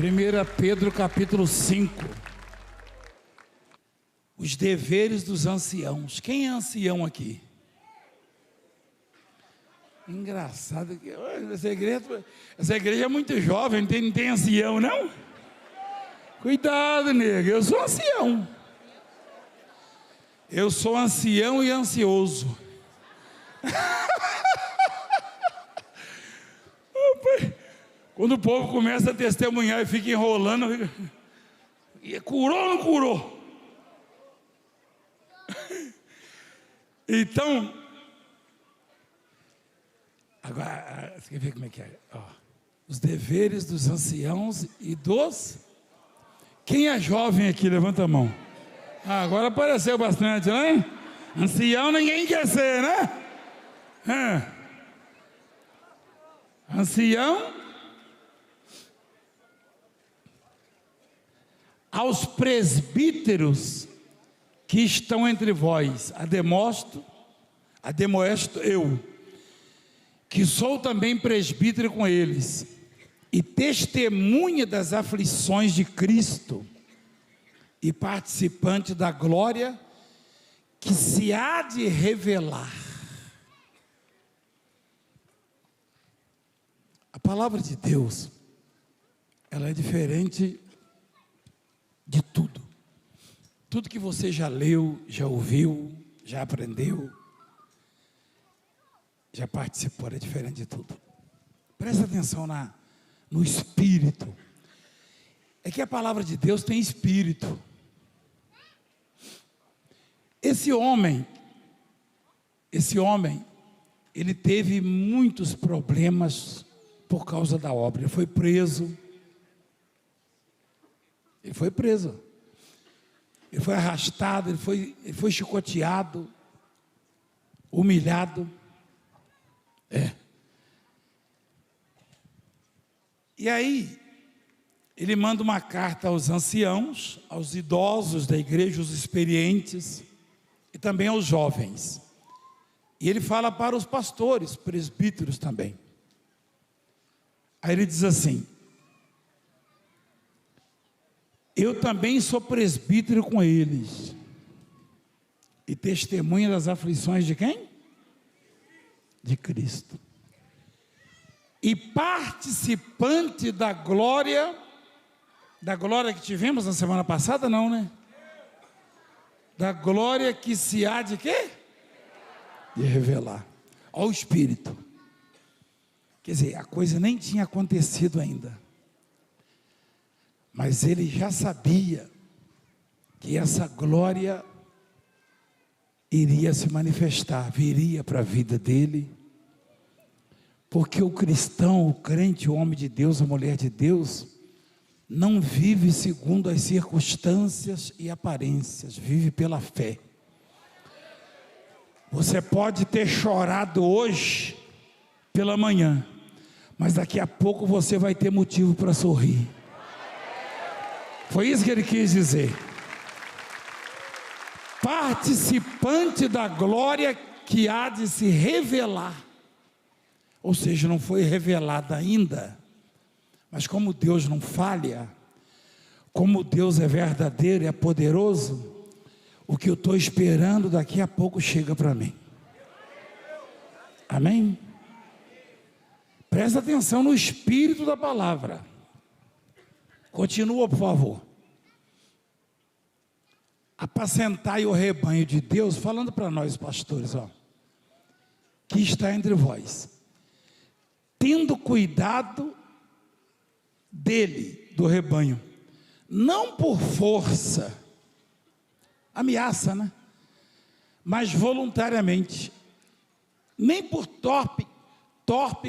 1 Pedro capítulo 5. Os deveres dos anciãos. Quem é ancião aqui? Engraçado que essa igreja é muito jovem, não tem ancião, não? Cuidado, nego, eu sou ancião. Eu sou ancião e ansioso. Quando o povo começa a testemunhar e fica enrolando, curou ou não curou? Então, agora, você quer ver como é que é? Ó, os deveres dos anciãos e dos... Quem é jovem aqui? Levanta a mão. Agora apareceu bastante, né? Ancião ninguém quer ser, né? Ancião. Aos presbíteros que estão entre vós, ademoesto eu, que sou também presbítero com eles, e testemunha das aflições de Cristo, e participante da glória que se há de revelar. A palavra de Deus, ela é diferente de tudo. Tudo que você já leu, já ouviu, já aprendeu, já participou, é diferente de tudo. Presta atenção no espírito. É que a palavra de Deus tem espírito. Esse homem, ele teve muitos problemas por causa da obra. Ele foi preso. Ele foi arrastado, ele foi chicoteado, humilhado. E aí, ele manda uma carta aos anciãos, aos idosos da igreja, os experientes, e também aos jovens. E ele fala para os pastores, presbíteros também. Aí ele diz assim: eu também sou presbítero com eles, e testemunha das aflições de quem? De Cristo. E participante da glória que tivemos na semana passada, não, né? Da glória que se há de quê? De revelar. Ao Espírito. Quer dizer, a coisa nem tinha acontecido ainda. Mas ele já sabia que essa glória iria se manifestar, viria para a vida dele. Porque o cristão, o crente, o homem de Deus, a mulher de Deus, não vive segundo as circunstâncias e aparências, vive pela fé. Você pode ter chorado hoje pela manhã, mas daqui a pouco você vai ter motivo para sorrir. Foi isso que ele quis dizer. Participante da glória que há de se revelar. Ou seja, não foi revelada ainda, mas como Deus não falha, como Deus é verdadeiro e é poderoso, o que eu estou esperando daqui a pouco chega para mim. Amém? Presta atenção no espírito da palavra. Continua, por favor. Apacentai o rebanho de Deus, falando para nós pastores, que está entre vós, tendo cuidado dele, do rebanho, não por força, ameaça, né? Mas voluntariamente, nem por torpe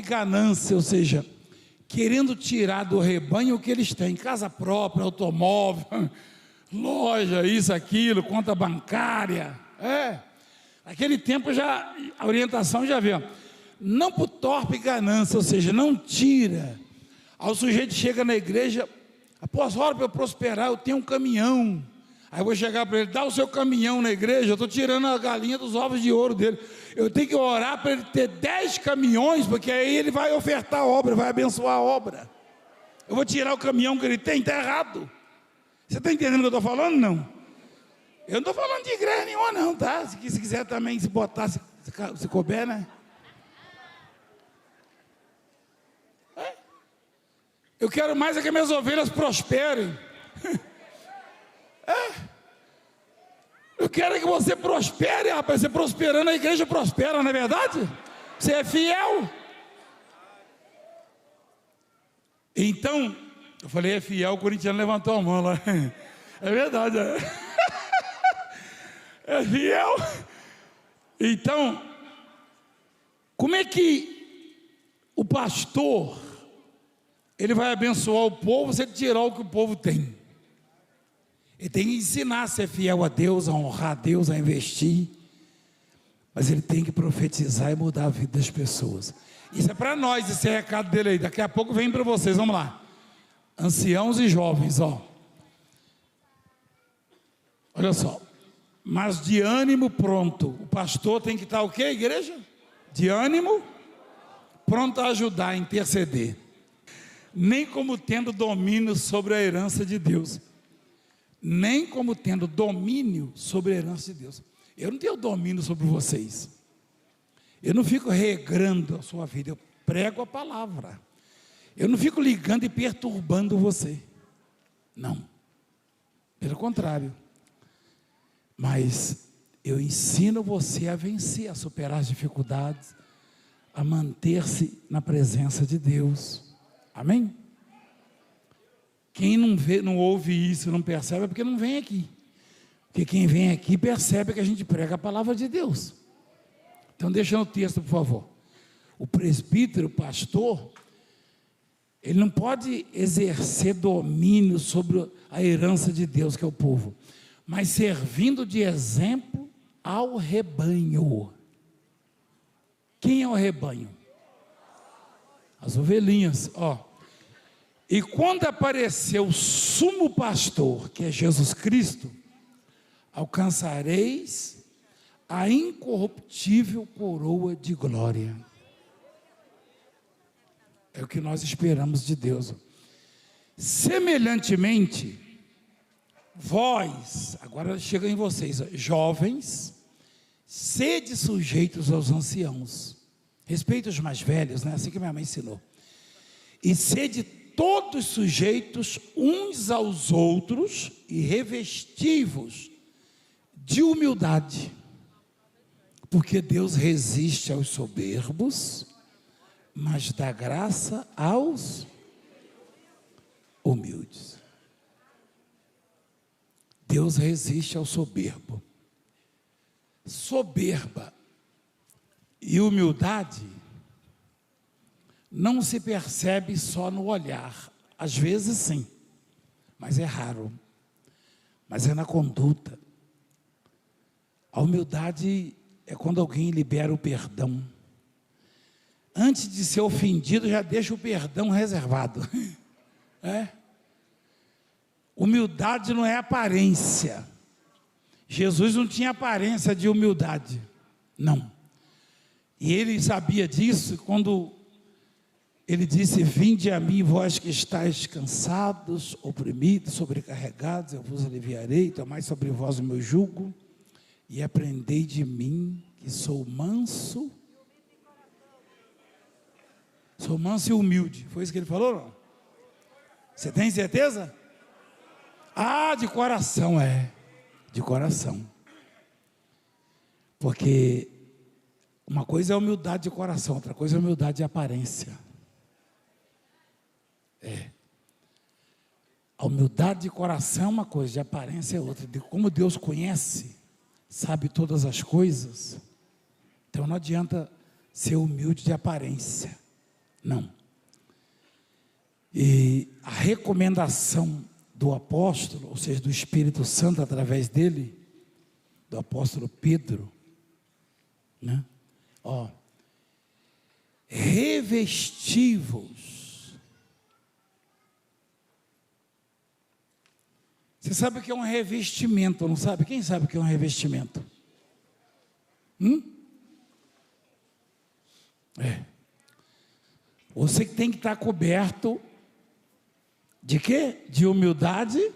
ganância, ou seja, querendo tirar do rebanho o que eles têm, casa própria, automóvel, loja, isso, aquilo, conta bancária, naquele tempo a orientação já veio, não por torpe ganância, ou seja, não tira. Aí o sujeito chega na igreja, apóstolo, ora para eu prosperar, eu tenho um caminhão. Aí eu vou chegar para ele, dá o seu caminhão na igreja, eu estou tirando a galinha dos ovos de ouro dele. Eu tenho que orar para ele ter 10 caminhões, porque aí ele vai ofertar a obra, vai abençoar a obra. Eu vou tirar o caminhão que ele tem, está errado. Você está entendendo o que eu estou falando? Não. Eu não estou falando de igreja nenhuma não, tá? Se quiser também, se botar, se couber, né? Eu quero mais é que minhas ovelhas prosperem. Eu quero que você prospere, rapaz. Você prosperando, a igreja prospera, não é verdade? Você é fiel. Então, eu falei, é fiel, o corintiano levantou a mão lá. É verdade, é fiel. Então, como é que o pastor, ele vai abençoar o povo se ele tirar o que o povo tem? Ele tem que ensinar a ser fiel a Deus, a honrar a Deus, a investir. Mas ele tem que profetizar e mudar a vida das pessoas. Isso é para nós, esse recado dele aí. Daqui a pouco vem para vocês, vamos lá. Anciãos e jovens, ó. Olha só. Mas de ânimo pronto. O pastor tem que estar o quê, igreja? De ânimo pronto a ajudar, a interceder. Nem como tendo domínio sobre a herança de Deus. Nem como tendo domínio sobre a herança de Deus. Eu não tenho domínio sobre vocês. Eu não fico regrando a sua vida. Eu prego a palavra. Eu não fico ligando e perturbando você. Não. Pelo contrário. Mas eu ensino você a vencer, a superar as dificuldades, a manter-se na presença de Deus. Amém? Quem não vê, não ouve isso, não percebe, é porque não vem aqui. Porque quem vem aqui percebe que a gente prega a palavra de Deus. Então deixa no texto, por favor. O presbítero, o pastor, ele não pode exercer domínio sobre a herança de Deus, que é o povo, mas servindo de exemplo ao rebanho. Quem é o rebanho? As ovelhinhas, ó. E quando apareceu o sumo pastor, que é Jesus Cristo, alcançareis a incorruptível coroa de glória. É o que nós esperamos de Deus. Semelhantemente, vós, agora chega em vocês, jovens, sede sujeitos aos anciãos. Respeita os mais velhos, né? Assim que minha mãe ensinou. E sede todos sujeitos uns aos outros e revestivos de humildade, porque Deus resiste aos soberbos, mas dá graça aos humildes. Deus resiste ao soberbo. Soberba e humildade não se percebe só no olhar. Às vezes sim, mas é raro. Mas é na conduta. A humildade é quando alguém libera o perdão. Antes de ser ofendido, já deixa o perdão reservado. Humildade não é aparência. Jesus não tinha aparência de humildade. Não. E ele sabia disso quando ele disse: vinde a mim, vós que estáis cansados, oprimidos, sobrecarregados, eu vos aliviarei, tomai sobre vós o meu jugo, e aprendei de mim, que sou manso e humilde. Foi isso que ele falou, não? Você tem certeza? Ah, de coração, de coração. Porque uma coisa é humildade de coração, outra coisa é humildade de aparência. A humildade de coração é uma coisa, de aparência é outra. De como Deus conhece, sabe todas as coisas. Então não adianta ser humilde de aparência. Não. E a recomendação do apóstolo, ou seja, do Espírito Santo através dele, do apóstolo Pedro, né? Revestivos. Você sabe o que é um revestimento, não sabe? Quem sabe o que é um revestimento? Você que tem que estar coberto De quê? De humildade.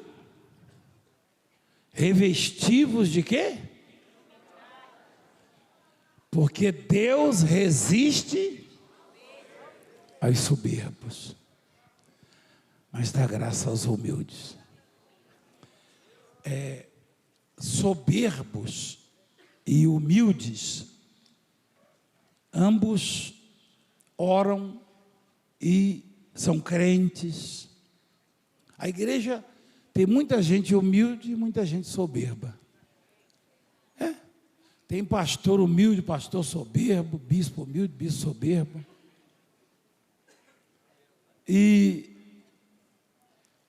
Revestivos de quê? Porque Deus resiste aos soberbos, mas dá graça aos humildes. Soberbos e humildes, ambos oram e são crentes. A igreja tem muita gente humilde e muita gente soberba. Tem pastor humilde, pastor soberbo, bispo humilde, bispo soberbo. E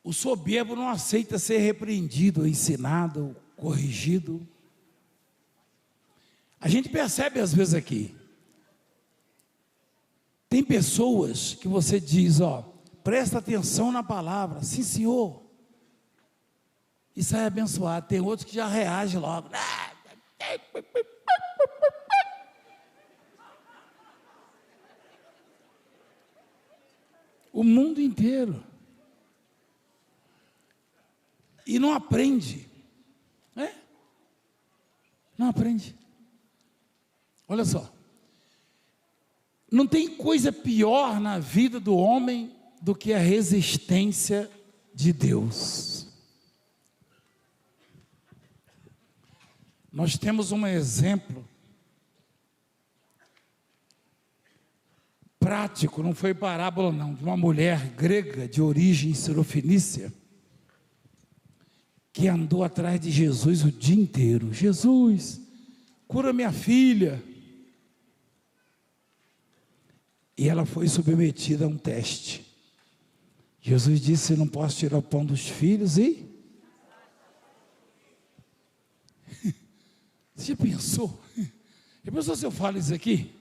o soberbo não aceita ser repreendido, ensinado, corrigido. A gente percebe às vezes aqui. Tem pessoas que você diz, presta atenção na palavra. Sim, senhor. E sai abençoado. Tem outros que já reagem logo. O mundo inteiro. E não aprende. Não aprende. Olha só. Não tem coisa pior na vida do homem do que a resistência de Deus. Nós temos um exemplo prático, não foi parábola não, de uma mulher grega de origem sirofenícia, que andou atrás de Jesus o dia inteiro. Jesus, cura minha filha. E ela foi submetida a um teste. Jesus disse, não posso tirar o pão dos filhos e... Você já pensou? Já pensou se eu falo isso aqui?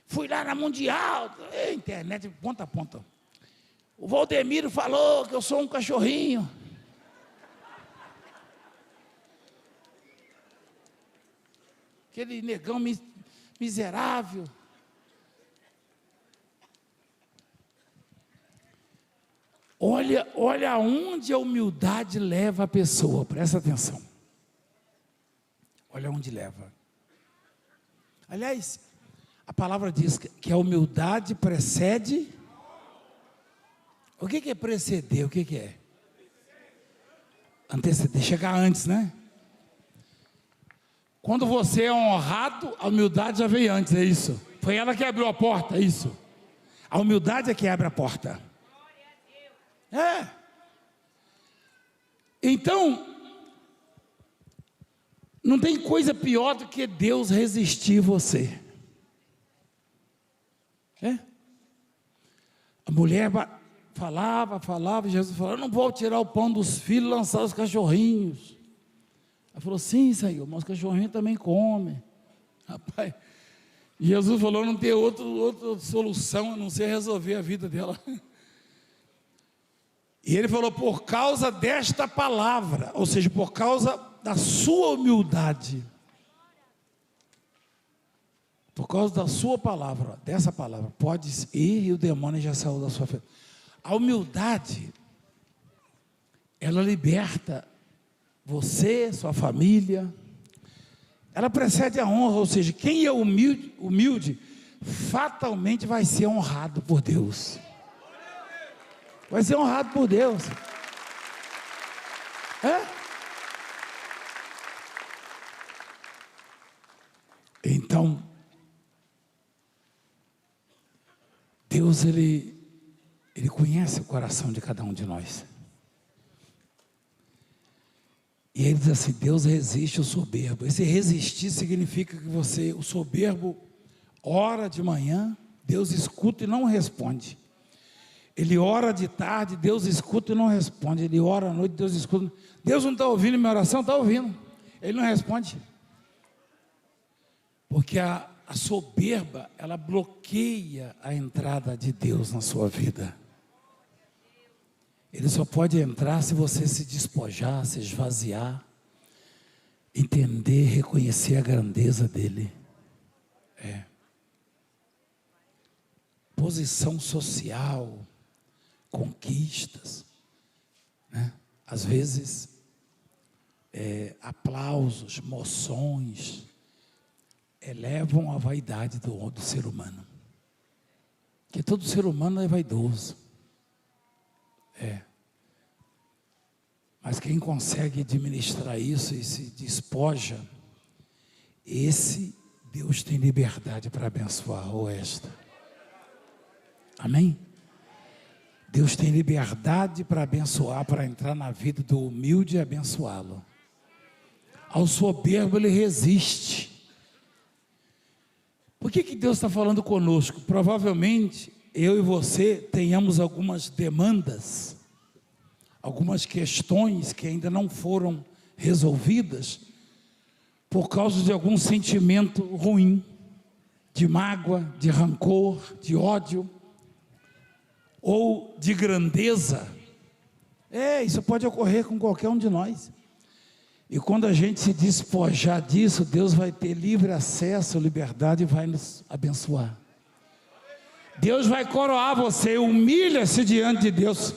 Fui lá na Mundial, internet, ponta a ponta. O Valdemiro falou que eu sou um cachorrinho. Aquele negão miserável. Olha onde a humildade leva a pessoa, presta atenção. Olha onde leva. Aliás, a palavra diz que a humildade precede. O que é preceder? O que é? Anteceder, chegar antes, né? Quando você é honrado, a humildade já veio antes, é isso. Foi ela que abriu a porta, é isso. A humildade é que abre a porta. Então, não tem coisa pior do que Deus resistir você. A mulher falava, e Jesus falou, eu não vou tirar o pão dos filhos e lançar os cachorrinhos. Ela falou, sim, Senhor, mas os cachorrinhos também comem. Rapaz, Jesus falou, não tem outra solução a não ser resolver a vida dela. E ele falou, por causa desta palavra, ou seja, por causa da sua humildade, por causa da sua palavra, dessa palavra, pode ir e o demônio já saiu da sua frente. A humildade, ela liberta você, sua família, ela precede a honra, ou seja, quem é humilde fatalmente vai ser honrado por Deus. Vai ser honrado por Deus. Então, Deus, Ele conhece o coração de cada um de nós. E Ele diz assim, Deus resiste o soberbo. Esse resistir significa que o soberbo, ora de manhã, Deus escuta e não responde. Ele ora de tarde, Deus escuta e não responde. Ele ora à noite, Deus escuta. Deus não está ouvindo minha oração? Está ouvindo. Ele não responde. Porque a soberba, ela bloqueia a entrada de Deus na sua vida. Ele só pode entrar se você se despojar, se esvaziar, entender, reconhecer a grandeza dele. posição social, conquistas, né? Às vezes, aplausos, moções, elevam a vaidade do ser humano. Porque todo ser humano é vaidoso. Mas quem consegue administrar isso e se despoja, esse Deus tem liberdade para abençoar, ou esta. Amém? Deus tem liberdade para abençoar, para entrar na vida do humilde e abençoá-lo. Ao soberbo ele resiste. Por que Deus está falando conosco? Provavelmente eu e você tenhamos algumas demandas, algumas questões que ainda não foram resolvidas, por causa de algum sentimento ruim, de mágoa, de rancor, de ódio, ou de grandeza. Isso pode ocorrer com qualquer um de nós. E quando a gente se despojar disso, Deus vai ter livre acesso, liberdade e vai nos abençoar. Deus vai coroar você, humilha-se diante de Deus.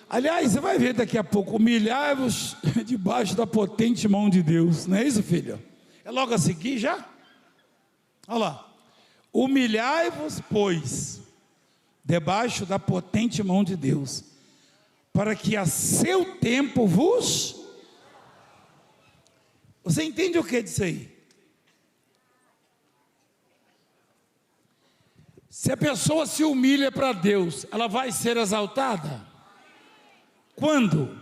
Aliás, você vai ver daqui a pouco, humilhai-vos debaixo da potente mão de Deus. Não é isso, filho? É logo a seguir já? Olha lá. Humilhai-vos, pois, debaixo da potente mão de Deus, para que a seu tempo vos... Você entende o que disso aí? Se a pessoa se humilha para Deus, ela vai ser exaltada? Quando?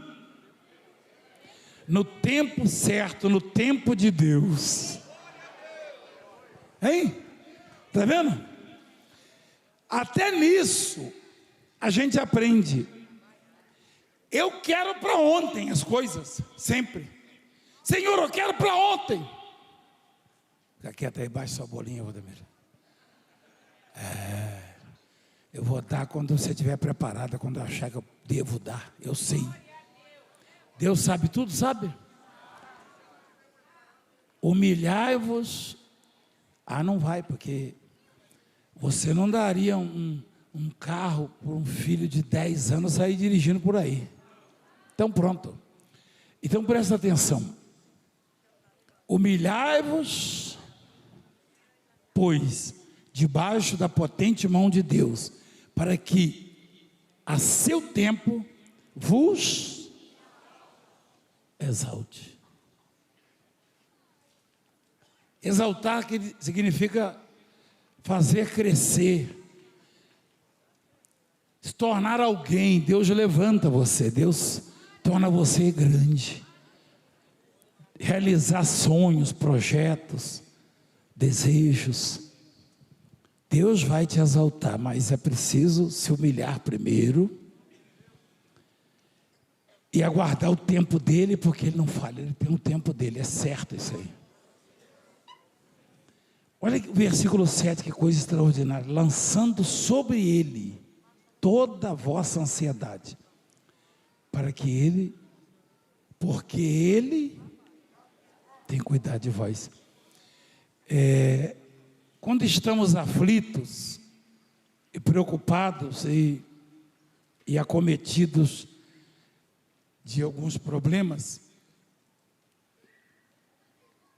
No tempo certo, no tempo de Deus. Hein? Está vendo? Até nisso, a gente aprende. Eu quero para ontem as coisas, sempre. Senhor, eu quero para ontem. Fica quieto aí, baixa sua bolinha, Valdemir. Eu vou dar quando você estiver preparada, quando eu achar que eu devo dar. Eu sei. Deus sabe tudo, sabe? Humilhai-vos. Não vai, porque você não daria um carro para um filho de 10 anos sair dirigindo por aí. Então pronto. Então presta atenção. Humilhai-vos, pois, debaixo da potente mão de Deus, para que a seu tempo vos exalte. Exaltar que significa fazer crescer, se tornar alguém. Deus levanta você, Deus torna você grande, realizar sonhos, projetos, desejos. Deus vai te exaltar, mas é preciso se humilhar primeiro e aguardar o tempo dele, porque ele não falha, ele tem o tempo dele, é certo isso aí. Olha o versículo 7, que coisa extraordinária. Lançando sobre ele toda a vossa ansiedade, porque ele tem cuidado de vós. Quando estamos aflitos e preocupados e acometidos de alguns problemas,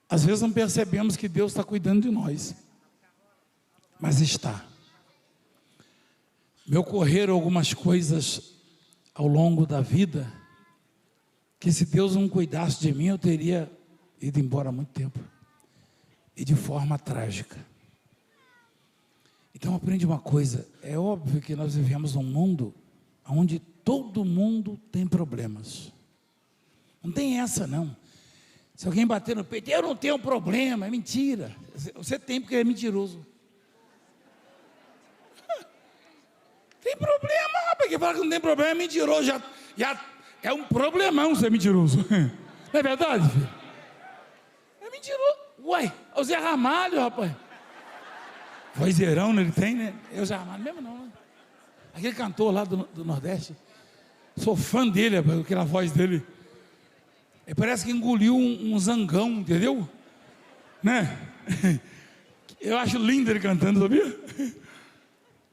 às vezes não percebemos que Deus está cuidando de nós, mas está. Me ocorreram algumas coisas ao longo da vida, que se Deus não cuidasse de mim, eu teria ido embora há muito tempo, e de forma trágica. Então aprende uma coisa, é óbvio que nós vivemos num mundo onde todo mundo tem problemas, não tem essa não. Se alguém bater no peito, eu não tenho problema, é mentira. Você tem, porque é mentiroso. Tem problema, rapaz. Quem fala que não tem problema é mentiroso. Já é um problemão ser mentiroso. Não é verdade, filho? É mentiroso. Uai, é o Zé Ramalho, rapaz. Vozeirão ele tem, né? É o Zé Ramalho mesmo não, né? Aquele cantor lá do Nordeste. Sou fã dele, aquela voz dele. Ele parece que engoliu um zangão, entendeu? Né? Eu acho lindo ele cantando, sabia?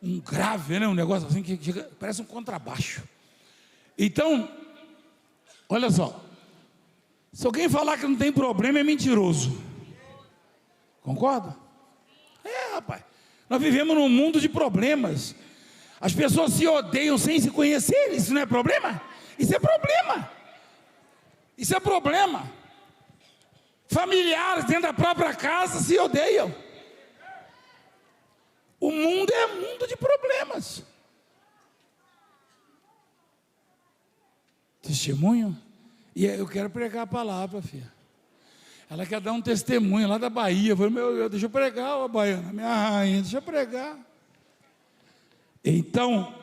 um grave, né? Um negócio assim que parece um contrabaixo. Então, olha só, se alguém falar que não tem problema, é mentiroso. Concorda? Rapaz, nós vivemos num mundo de problemas. As pessoas se odeiam sem se conhecer. Isso não é problema? Isso é problema. Isso é problema. Familiares dentro da própria casa se odeiam. O mundo é mundo de problemas. Testemunho? E eu quero pregar a palavra, filha. Ela quer dar um testemunho lá da Bahia. Eu falei, meu Deus, deixa eu pregar, ó, baiana, minha rainha, deixa eu pregar. Então,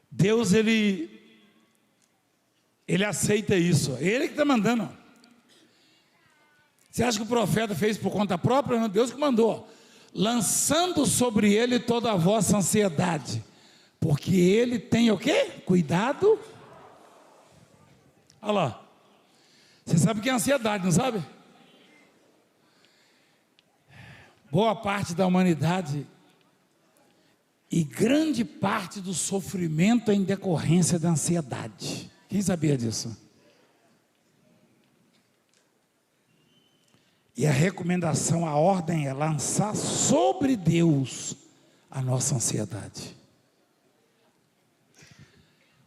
Deus, Ele aceita isso. Ele que está mandando. Você acha que o profeta fez por conta própria? Não, Deus que mandou. Lançando sobre ele toda a vossa ansiedade. Porque ele tem o quê? Cuidado. Olha lá. Você sabe o que é ansiedade, não sabe? Boa parte da humanidade e grande parte do sofrimento é em decorrência da ansiedade. Quem sabia disso? E a recomendação, a ordem é lançar sobre Deus a nossa ansiedade.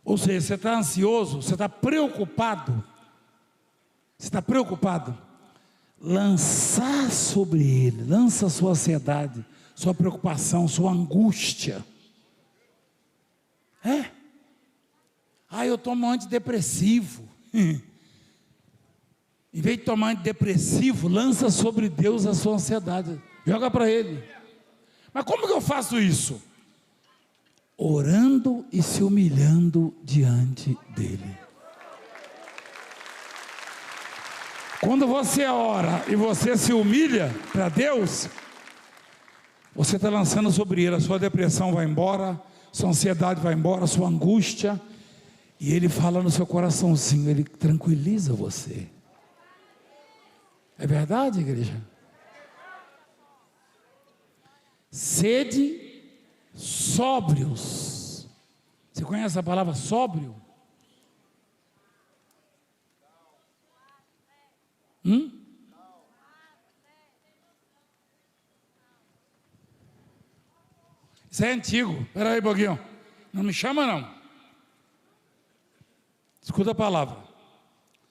Ou seja, você está ansioso, você está preocupado. Você está preocupado? Lançar sobre Ele, lança a sua ansiedade, sua preocupação, sua angústia. Eu tomo antidepressivo. Em vez de tomar antidepressivo, lança sobre Deus a sua ansiedade. Joga para Ele. Mas como que eu faço isso? Orando e se humilhando diante dEle. Quando você ora e você se humilha para Deus, você está lançando sobre Ele, a sua depressão vai embora, sua ansiedade vai embora, sua angústia, e Ele fala no seu coraçãozinho, Ele tranquiliza você. É verdade, igreja? Sede sóbrios. Você conhece a palavra sóbrio? Isso é antigo. Espera aí um pouquinho. Não me chama não. Escuta a palavra.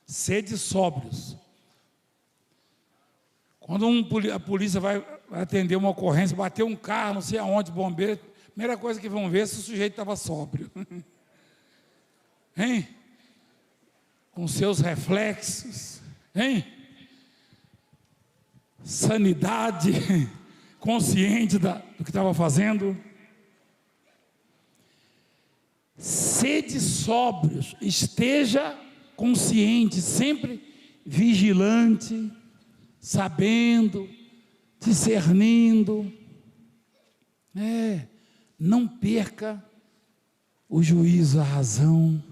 Sede sóbrios. Quando a polícia vai atender uma ocorrência, bateu um carro, não sei aonde, bombeiro, a primeira coisa que vão ver é se o sujeito estava sóbrio. Hein? Com seus reflexos. Hein? Sanidade, consciente do que estava fazendo. Sede sóbrios, esteja consciente, sempre vigilante, sabendo, discernindo. Não perca o juízo, a razão.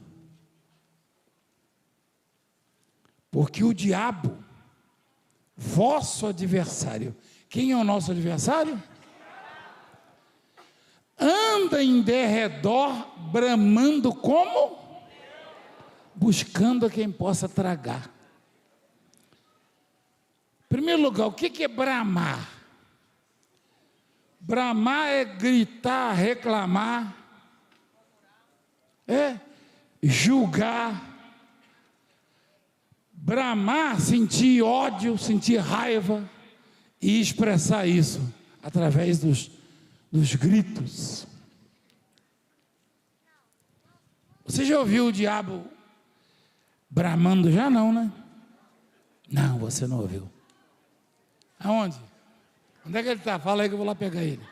Porque o diabo, vosso adversário, quem é o nosso adversário? Anda em derredor, bramando como? Buscando a quem possa tragar. Em primeiro lugar, o que é bramar? Bramar é gritar, reclamar, julgar. Bramar, sentir ódio, sentir raiva e expressar isso através dos gritos. Você já ouviu o diabo bramando? Já não, né? Não, você não ouviu. Aonde? Onde é que ele está? Fala aí que eu vou lá pegar ele.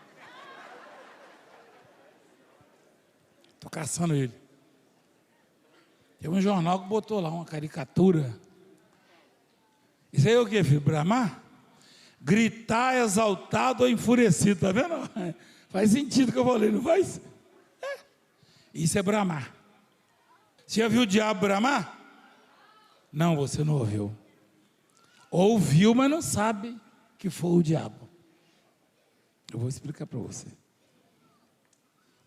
Estou caçando ele. Tem um jornal que botou lá uma caricatura. Isso aí é o que, filho? Bramar? Gritar exaltado ou enfurecido, tá vendo? Faz sentido que eu falei, não faz? Isso é bramar. Você já viu o diabo bramar? Não, você não ouviu. Ouviu, mas não sabe que foi o diabo. Eu vou explicar para você.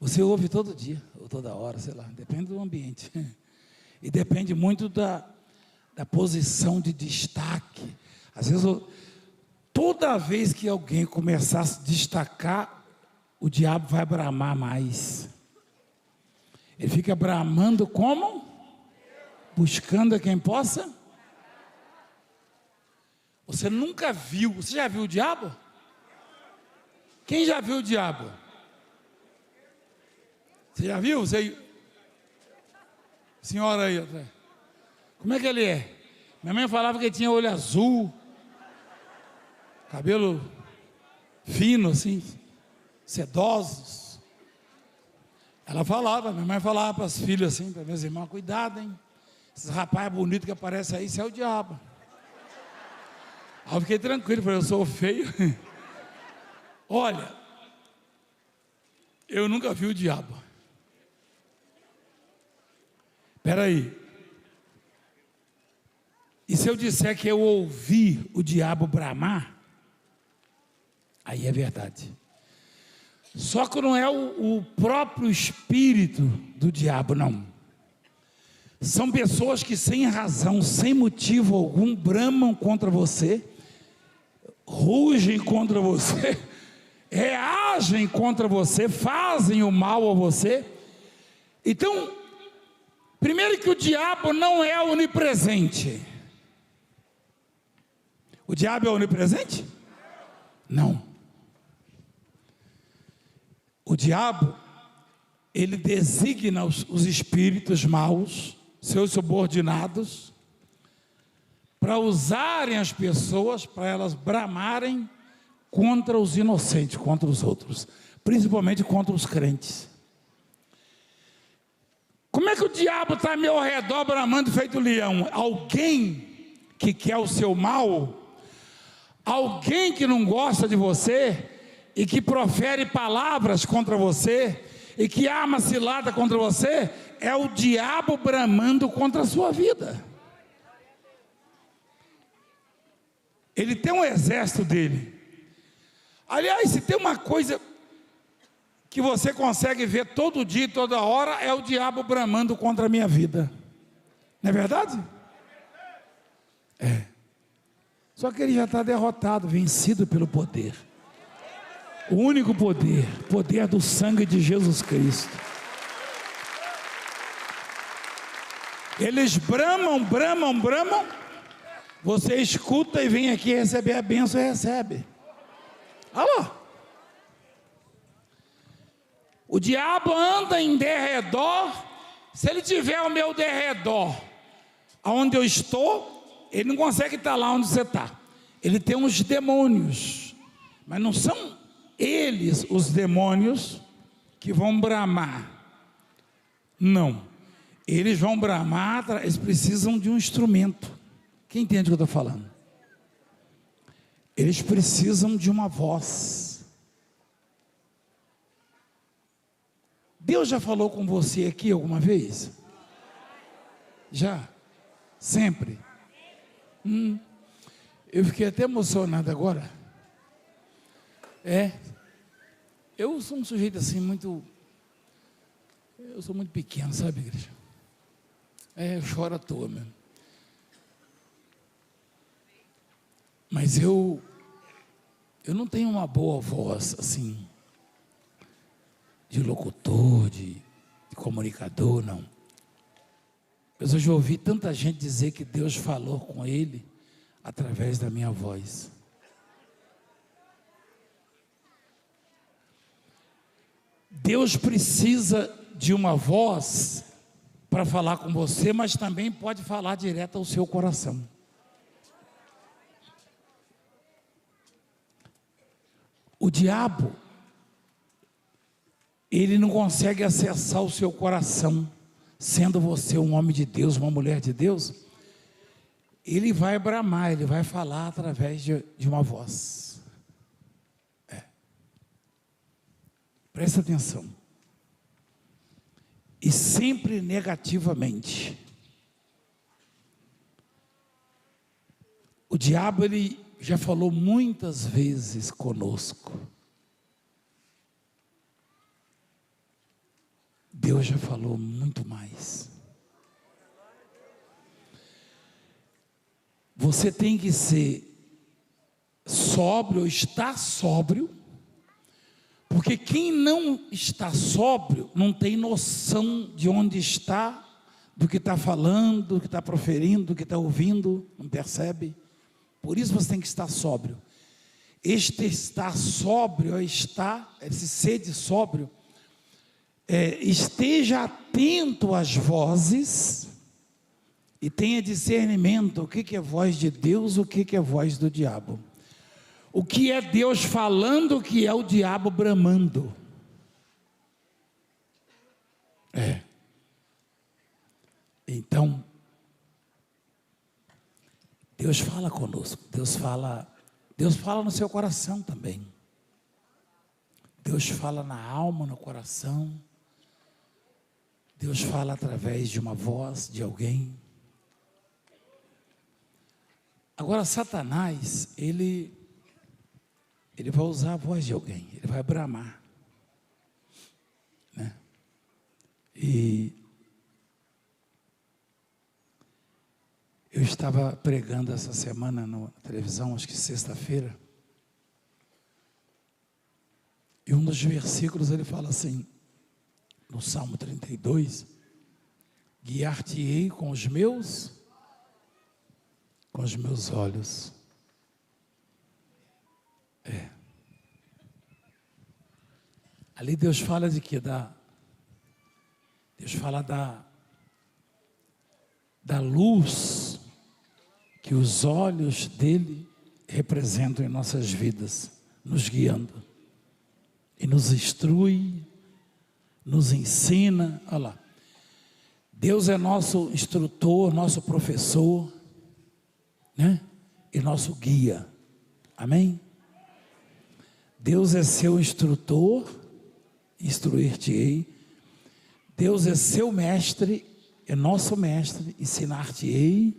Você ouve todo dia, ou toda hora, sei lá, depende do ambiente. E depende muito da posição de destaque. Às vezes, toda vez que alguém começar a se destacar, o diabo vai bramar mais. Ele fica bramando como? Buscando a quem possa. Você nunca viu, você já viu o diabo? Quem já viu o diabo? Você já viu? Senhora aí, como é que ele é? Minha mãe falava que ele tinha olho azul, cabelo fino assim, sedosos. Ela falava, minha mãe falava para as filhas assim, para meus irmãos, cuidado, hein? Esses rapazes bonitos que aparecem aí, isso é o diabo. Aí eu fiquei tranquilo, falei, eu sou feio. Olha, eu nunca vi o diabo. Espera aí. E se eu disser que eu ouvi o diabo bramar, aí é verdade. Só que não é o próprio espírito do diabo, não. São pessoas que sem razão, sem motivo algum, bramam contra você, rugem contra você, reagem contra você, fazem o mal a você. Então, primeiro que o diabo não é onipresente. O diabo é onipresente? Não. O diabo, ele designa os espíritos maus, seus subordinados, para usarem as pessoas, para elas bramarem contra os inocentes, contra os outros, principalmente contra os crentes. Como é que o diabo está ao meu redor bramando feito leão? Alguém que quer o seu mal, alguém que não gosta de você e que profere palavras contra você e que arma cilada contra você, é o diabo bramando contra a sua vida. Ele tem um exército dele. Aliás, se tem uma coisa que você consegue ver todo dia e toda hora, é o diabo bramando contra a minha vida. Não é verdade? É. Só que ele já está derrotado, vencido pelo poder. O único poder, poder do sangue de Jesus Cristo. Eles bramam, bramam, bramam. Você escuta e vem aqui receber a bênção e recebe. Alô? O diabo anda em derredor. Se ele tiver ao meu derredor, aonde eu estou, ele não consegue estar lá onde você está. Ele tem uns demônios, mas não são eles os demônios que vão bramar. Não. Eles vão bramar, eles precisam de um instrumento. Quem entende o que eu estou falando? Eles precisam de uma voz. Deus já falou com você aqui alguma vez? Já? Sempre? Eu fiquei até emocionado agora. Eu sou um sujeito assim muito... Eu sou muito pequeno, sabe, igreja? Eu choro à toa mesmo. Mas eu não tenho uma boa voz, assim, de locutor, de comunicador, não. Mas eu já ouvi tanta gente dizer que Deus falou com ele através da minha voz. Deus precisa de uma voz para falar com você, mas também pode falar direto ao seu coração. O diabo, ele não consegue acessar o seu coração, sendo você um homem de Deus, uma mulher de Deus. Ele vai bramar, ele vai falar através de uma voz. Presta atenção. E sempre negativamente. O diabo, ele já falou muitas vezes conosco. Deus já falou muito mais. Você tem que ser sóbrio, estar sóbrio, porque quem não está sóbrio não tem noção de onde está, do que está falando, do que está proferindo, do que está ouvindo, não percebe? Por isso você tem que estar sóbrio. Este estar sóbrio, esse sede sóbrio, esteja atento às vozes e tenha discernimento, o que é voz de Deus, o que é voz do diabo. O que é Deus falando, o que é o diabo bramando. Então, Deus fala conosco, Deus fala no seu coração também. Deus fala na alma, no coração. Deus fala através de uma voz, de alguém. Agora, Satanás, ele vai usar a voz de alguém, ele vai bramar, né? E eu estava pregando essa semana na televisão, acho que sexta-feira, e um dos versículos ele fala assim, no Salmo 32, guiar-te-ei com os meus olhos. Ali Deus fala de quê? Deus fala da luz que os olhos dele representam em nossas vidas, nos guiando, e nos instrui, nos ensina. Olha lá, Deus é nosso instrutor, nosso professor, né? E nosso guia, amém? Deus é seu instrutor, instruir-te-ei. Deus é seu mestre, é nosso mestre, ensinar-te-ei.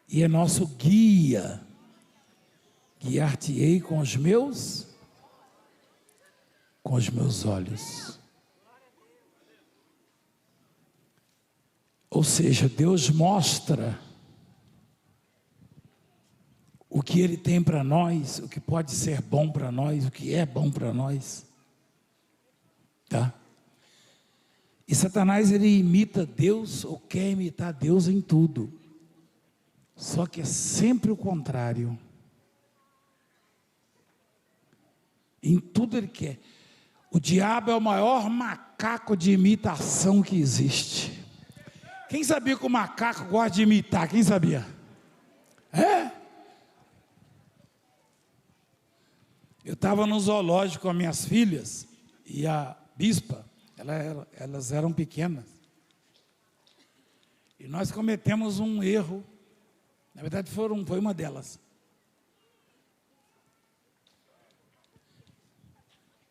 E é nosso guia, guiar-te-ei com os meus olhos. Ou seja, Deus mostra o que Ele tem para nós, o que pode ser bom para nós, o que é bom para nós, tá? E Satanás, ele imita Deus, ou quer imitar Deus em tudo, só que é sempre o contrário. Em tudo ele quer. O diabo é o maior macaco de imitação que existe. Quem sabia que o macaco gosta de imitar? Quem sabia? Eu estava no zoológico com as minhas filhas e a bispa, elas eram pequenas. E nós cometemos um erro. Na verdade foi uma delas.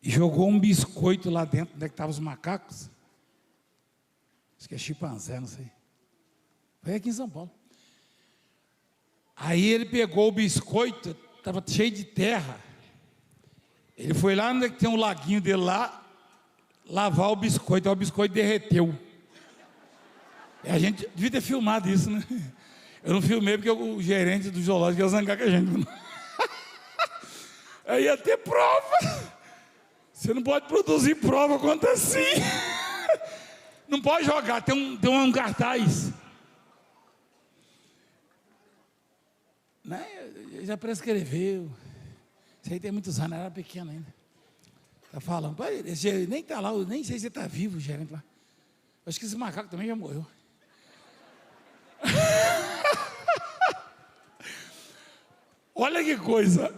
E jogou um biscoito lá dentro, onde é que estavam os macacos. Acho que é chimpanzé, não sei. Foi aqui em São Paulo. Aí ele pegou o biscoito, estava cheio de terra. Ele foi lá onde é que tem um laguinho dele lá, lavar o biscoito, aí o biscoito derreteu. E a gente devia ter filmado isso, né? Eu não filmei porque o gerente do zoológico ia zangar com a gente. Aí ia ter prova. Você não pode produzir prova quanto assim. Não pode jogar, tem um cartaz. Né? Já prescreveu. Isso aí tem muitos anos, era pequeno ainda. Está falando, esse gerente nem está lá, eu nem sei se está vivo o gerente lá. Acho que esse macaco também já morreu. Olha que coisa.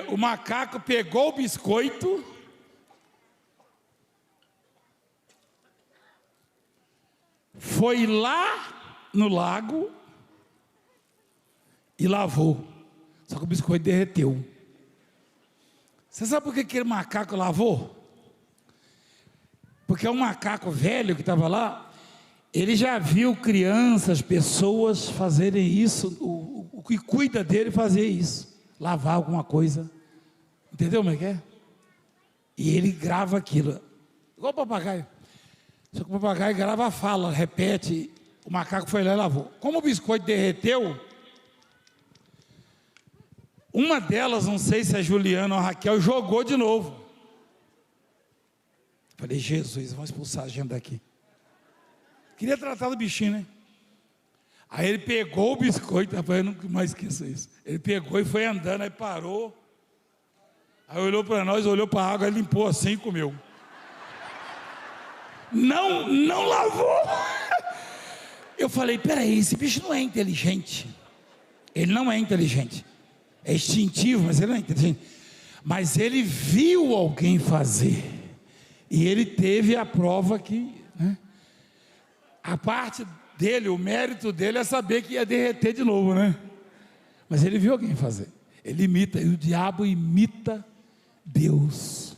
O macaco pegou o biscoito, foi lá no lago e lavou. Só que o biscoito derreteu. Você sabe por que aquele macaco lavou? Porque é um macaco velho que estava lá, ele já viu crianças, pessoas fazerem isso, o que cuida dele fazer isso, lavar alguma coisa, entendeu como é que é? E ele grava aquilo. igual o papagaio. Só que o papagaio grava a fala, repete, o macaco foi lá e lavou. Como o biscoito derreteu, uma delas, não sei se é a Juliana ou a Raquel, jogou de novo. Falei, Jesus, vamos expulsar a gente daqui. Queria tratar do bichinho, né? Aí ele pegou o biscoito, rapaz, eu nunca mais esqueço isso. Ele pegou e foi andando, aí parou. Aí olhou para nós, olhou para a água, limpou assim e comeu. Não lavou. Eu falei, peraí, esse bicho não é inteligente. Ele não é inteligente. É instintivo, mas ele não é inteligente. Mas ele viu alguém fazer. E ele teve a prova que, né? A parte dele, o mérito dele é saber que ia derreter de novo, né? Mas ele viu alguém fazer. Ele imita, e o diabo imita Deus.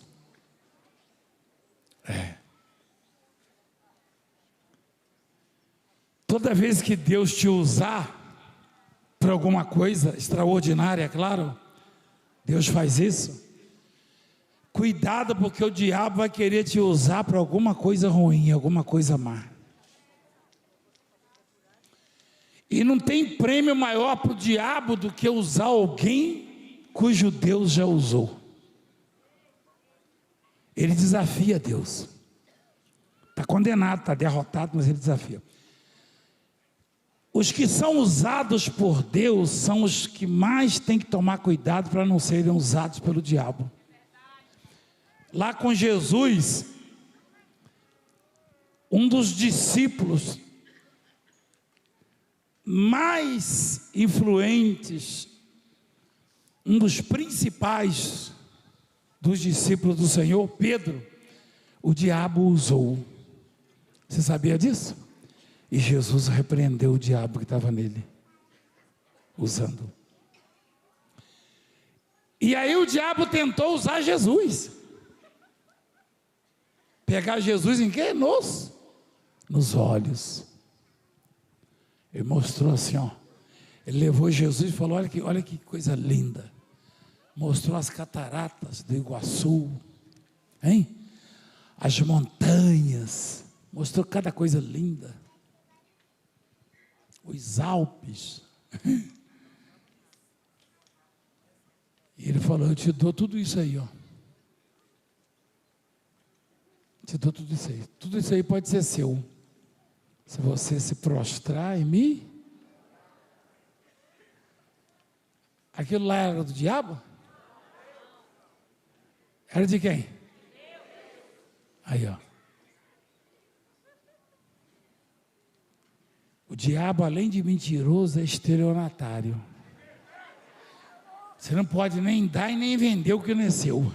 Toda vez que Deus te usar para alguma coisa extraordinária, é claro, Deus faz isso. Cuidado, porque o diabo vai querer te usar para alguma coisa ruim, alguma coisa má. E não tem prêmio maior para o diabo do que usar alguém cujo Deus já usou. Ele desafia Deus. Está condenado, está derrotado, mas ele desafia. Os que são usados por Deus são os que mais têm que tomar cuidado para não serem usados pelo diabo. Lá com Jesus, um dos discípulos mais influentes, um dos principais dos discípulos do Senhor, Pedro, o diabo usou. Você sabia disso? E Jesus repreendeu o diabo que estava nele, usando. E aí o diabo tentou usar Jesus. Pegar Jesus em quê? Nos olhos. Ele mostrou assim, ó. Ele levou Jesus e falou, olha que coisa linda. Mostrou as cataratas do Iguaçu, hein? As montanhas. Mostrou cada coisa linda. Os Alpes. E ele falou, eu te dou tudo isso aí, ó. Te dou tudo isso aí. Tudo isso aí pode ser seu. Se você se prostrar em mim. Aquilo lá era do diabo? Era de quem? Aí, ó. O diabo, além de mentiroso, é estelionatário. Você não pode nem dar e nem vender o que não é seu.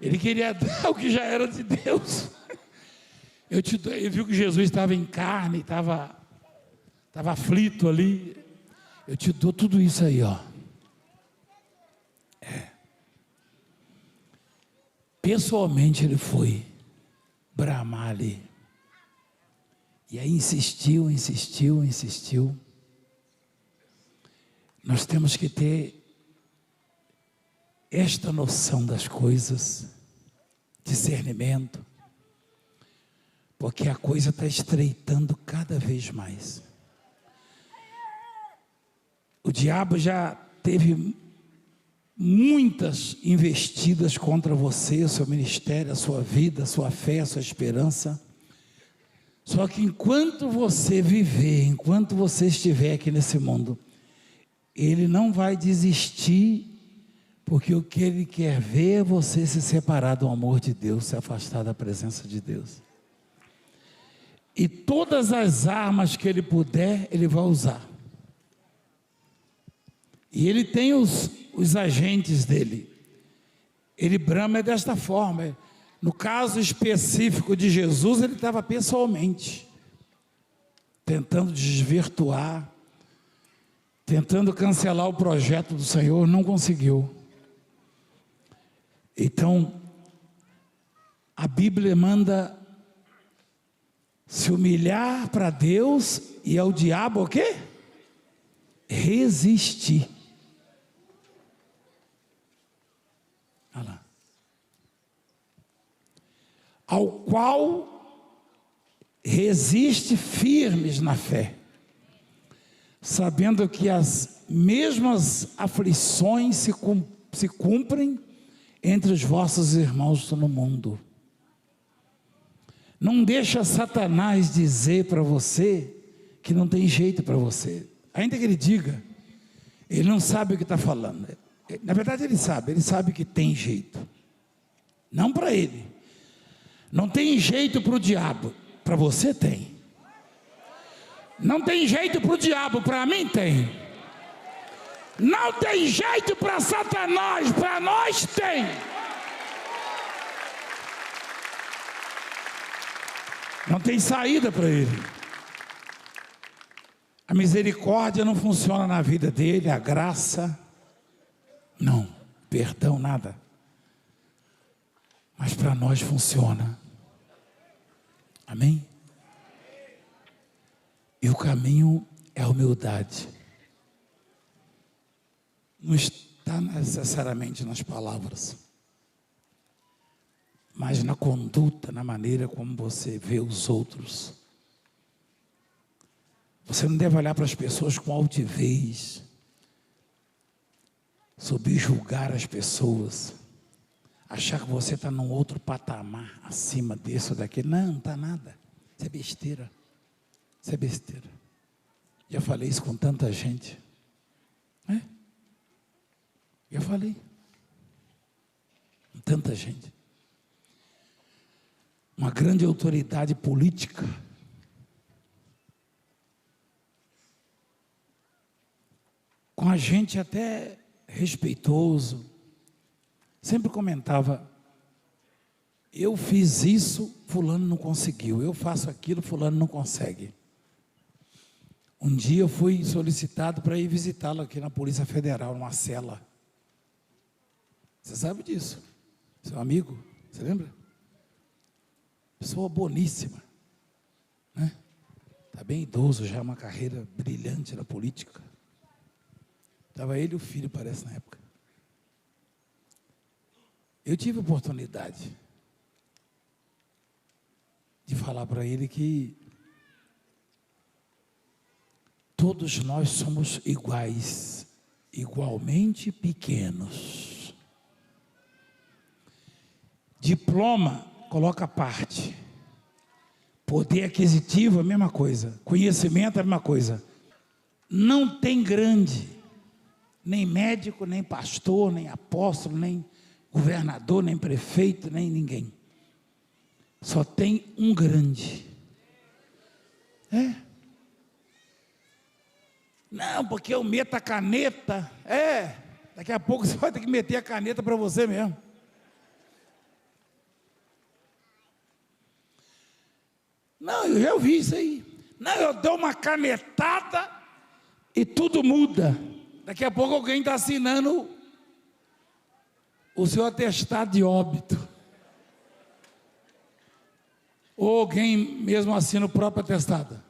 Ele queria dar o que já era de Deus. Ele viu que Jesus estava em carne, estava aflito ali. Eu te dou tudo isso aí, ó. Pessoalmente ele foi bramar ali. E aí insistiu. Nós temos que ter esta noção das coisas, discernimento, porque a coisa está estreitando cada vez mais. O diabo já teve muitas investidas contra você, o seu ministério, a sua vida, a sua fé, a sua esperança. Só que enquanto você viver, enquanto você estiver aqui nesse mundo, ele não vai desistir, porque o que ele quer ver é você se separar do amor de Deus, se afastar da presença de Deus. E todas as armas que ele puder, ele vai usar. E ele tem os agentes dele. Ele brama desta forma. No caso específico de Jesus, ele estava pessoalmente tentando desvirtuar, tentando cancelar o projeto do Senhor, não conseguiu. Então, a Bíblia manda se humilhar para Deus e ao diabo o quê? Resistir. Olha lá. ao qual resiste firmes na fé, sabendo que as mesmas aflições se cumprem entre os vossos irmãos no mundo. Não deixa Satanás dizer para você que não tem jeito para você. Ainda que ele diga, ele não sabe o que está falando. Na verdade ele sabe que tem jeito. Não para ele. Não tem jeito para o diabo. Para você tem. Não tem jeito para o diabo, para mim tem. Não tem jeito para Satanás, para nós tem. Não tem saída para ele. A misericórdia não funciona na vida dele, a graça, não, perdão, nada. Mas para nós funciona. Amém? E o caminho é a humildade. Não está necessariamente nas palavras, mas na conduta, na maneira como você vê os outros. Você não deve olhar para as pessoas com altivez, subjugar as pessoas, achar que você está num outro patamar, acima desse ou daquele. Não está nada. Isso é besteira. Isso é besteira. Já falei isso com tanta gente. Já falei. Com tanta gente. Uma grande autoridade política com a gente até respeitoso, sempre comentava: eu fiz isso, fulano não conseguiu, eu faço aquilo, fulano não consegue. Um dia eu fui solicitado para ir visitá-lo aqui na Polícia Federal, numa cela. Você sabe disso, seu amigo, você lembra? Pessoa boníssima, né? Está bem idoso, já uma carreira brilhante na política. Estava ele e o filho, parece, na época. Eu tive a oportunidade de falar para ele que todos nós somos iguais, igualmente pequenos. Diploma, coloca à parte. Poder aquisitivo, a mesma coisa. Conhecimento, a mesma coisa. Não tem grande. Nem médico, nem pastor, nem apóstolo, nem governador, nem prefeito, nem ninguém. Só tem um grande. Não, porque eu meto a caneta. Daqui a pouco você vai ter que meter a caneta para você mesmo. Não, eu já ouvi isso aí. Não, eu dou uma canetada e tudo muda. Daqui a pouco alguém está assinando o seu atestado de óbito. Ou alguém mesmo assina o próprio atestado.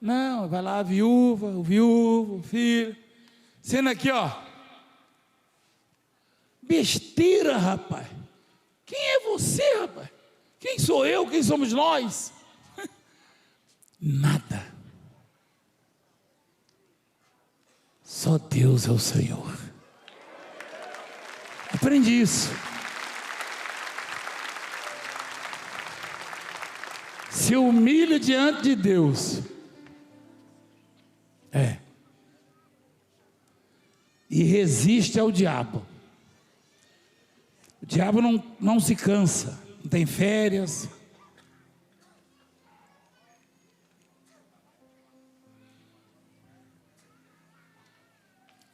Não, vai lá a viúva, o viúvo, o filho. Assina aqui, ó. Besteira, rapaz. Quem é você, rapaz? Quem sou eu? Quem somos nós? Nada. Só Deus é o Senhor. Aprende isso. Se humilha diante de Deus. E resiste ao diabo. O diabo não se cansa, não tem férias.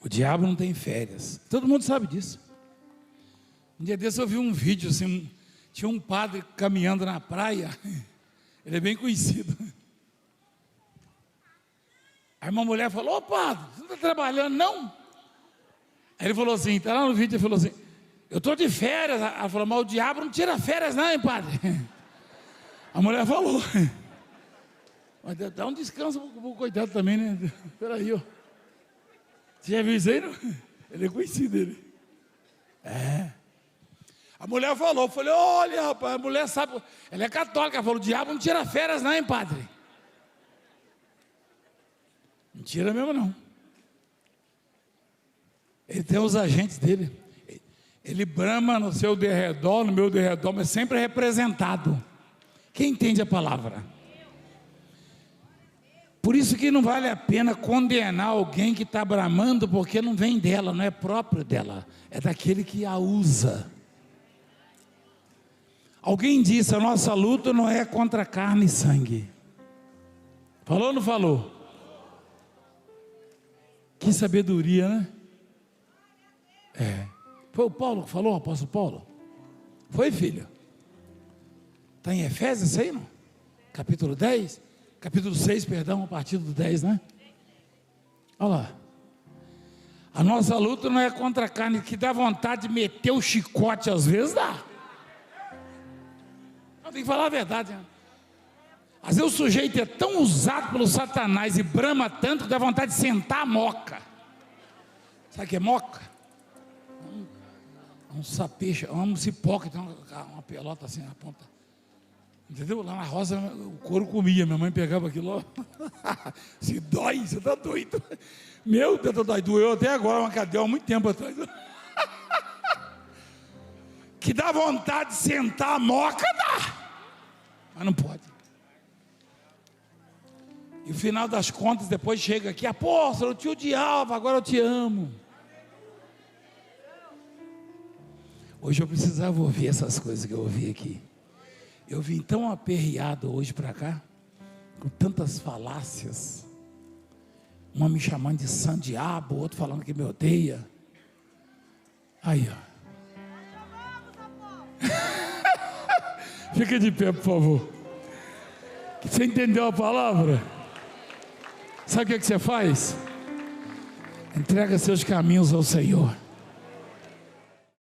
O diabo não tem férias. Todo mundo sabe disso. Um dia desse eu vi um vídeo assim, tinha um padre caminhando na praia. Ele é bem conhecido. Aí uma mulher falou: ô padre, você não está trabalhando não? Aí ele falou assim, está lá no vídeo, ele falou assim: eu estou de férias. Ela falou: mas o diabo não tira férias não, hein, padre? A mulher falou: mas dá um descanso pro coitado também, né? Espera aí, ó. Você já viu isso aí, não? Ele é conhecido, ele. A mulher falou, eu falei, olha rapaz, a mulher sabe, ela é católica, ela falou, o diabo não tira férias não, hein padre? Não tira mesmo não. Ele tem os agentes dele, ele brama no seu derredor, no meu derredor, mas sempre representado. Quem entende a palavra? Por isso que não vale a pena condenar alguém que está bramando, porque não vem dela, não é próprio dela, é daquele que a usa. Alguém disse, a nossa luta não é contra carne e sangue. Falou ou não falou? Que sabedoria, né? Foi o Paulo que falou, o apóstolo Paulo? Foi, filho? Está em Efésios isso aí, não? Capítulo 10? Capítulo 6, perdão, a partir do 10, né? Olha lá. A nossa luta não é contra a carne, que dá vontade de meter o chicote, às vezes dá. Não, tem que falar a verdade, né? Às vezes o sujeito é tão usado pelo Satanás e brama tanto que dá vontade de sentar a moca. Sabe o que é moca? Um sapecha, um cipó que tem uma pelota assim na ponta. Entendeu? Lá na roça o couro comia, minha mãe pegava aquilo, ó. Se dói, você está doido. Meu Deus, doeu até agora uma cadeia há muito tempo atrás. Que dá vontade de sentar a moca, dá. Mas não pode. E o final das contas, depois chega aqui, apóstolo, eu te odiava, agora eu te amo. Hoje eu precisava ouvir essas coisas que eu ouvi aqui. Eu vim tão aperreado hoje para cá, com tantas falácias. Uma me chamando de santo diabo, outro falando que me odeia. Aí, ó. Fica de pé, por favor. Você entendeu a palavra? Sabe o que você faz? Entrega seus caminhos ao Senhor.